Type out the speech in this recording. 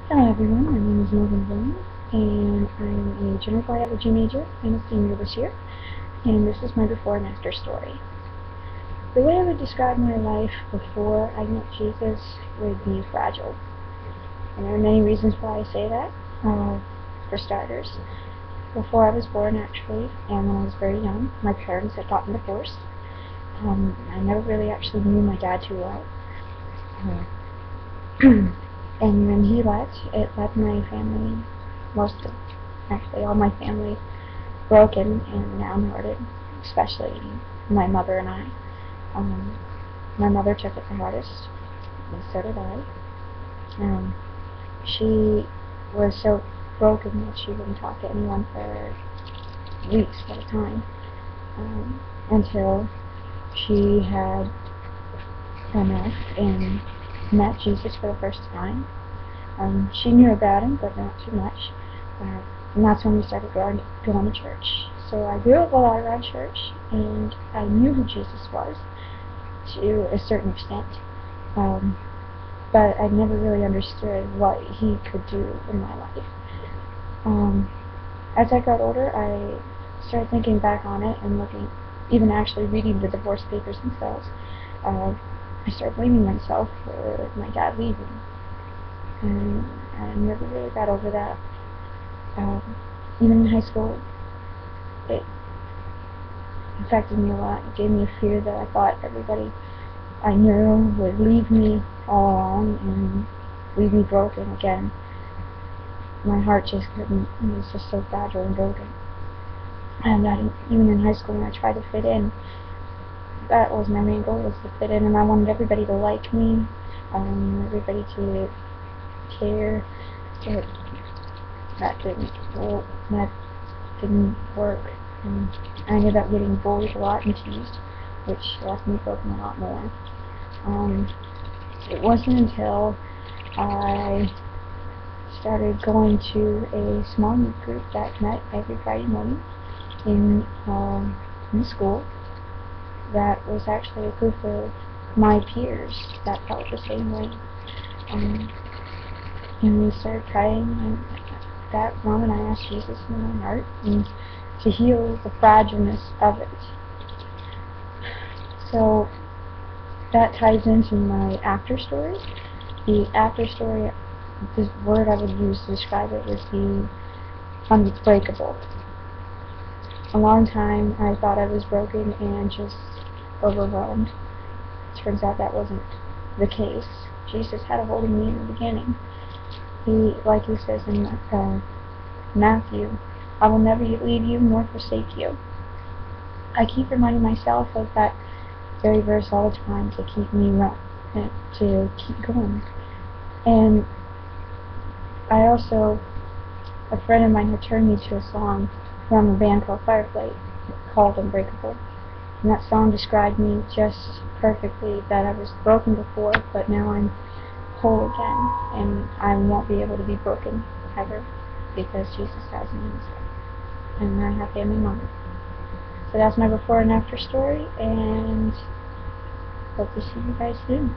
Hello everyone, my name is Morgan, and I'm a general biology major and a senior this year, and this is my before and after story. The way I would describe my life before I met Jesus would be fragile, and there are many reasons why I say that. For starters, before I was born actually, and when I was very young, my parents had gotten divorced. I never really actually knew my dad too well. And when he left, it left my family, actually all my family, broken and downhearted, especially my mother and I. Um, my mother took it the hardest, and so did I. Um, she was so broken that she wouldn't talk to anyone for weeks at a time, until she had enough and met Jesus for the first time. She knew about him, but not too much. And that's when we started going to church. So I grew up a lot around church, and I knew who Jesus was to a certain extent. But I never really understood what he could do in my life. As I got older, I started thinking back on it and looking, even actually reading the divorce papers themselves. I started blaming myself for my dad leaving, and I never really got over that. Even in high school, it affected me a lot. It gave me a fear that I thought everybody I knew would leave me all alone and leave me broken again. My heart just couldn't, it was just so fragile and broken. And even in high school when I tried to fit in, that was my main goal, was to fit in, and I wanted everybody to like me, everybody to care, but that didn't work. I ended up getting bullied a lot and teased, which left me broken a lot more. It wasn't until I started going to a small youth group that met every Friday morning in the school, that was actually a group of my peers that felt the same way. And we started praying, and at that moment I asked Jesus in my heart and to heal the fragileness of it. So that ties into my after story. The after story, the word I would use to describe it was the unbreakable. A long time I thought I was broken and just overwhelmed. Turns out that wasn't the case. Jesus had a hold of me in the beginning. Like he says in Matthew, I will never leave you nor forsake you. I keep reminding myself of that very verse all the time to keep me to keep going. And I also, a friend of mine had turned me to a song from a band called Firefly called Unbreakable. And that song described me just perfectly, that I was broken before, but now I'm whole again, and I won't be able to be broken ever, because Jesus has me instead, and I have him in mind. So that's my before and after story, and hope to see you guys soon.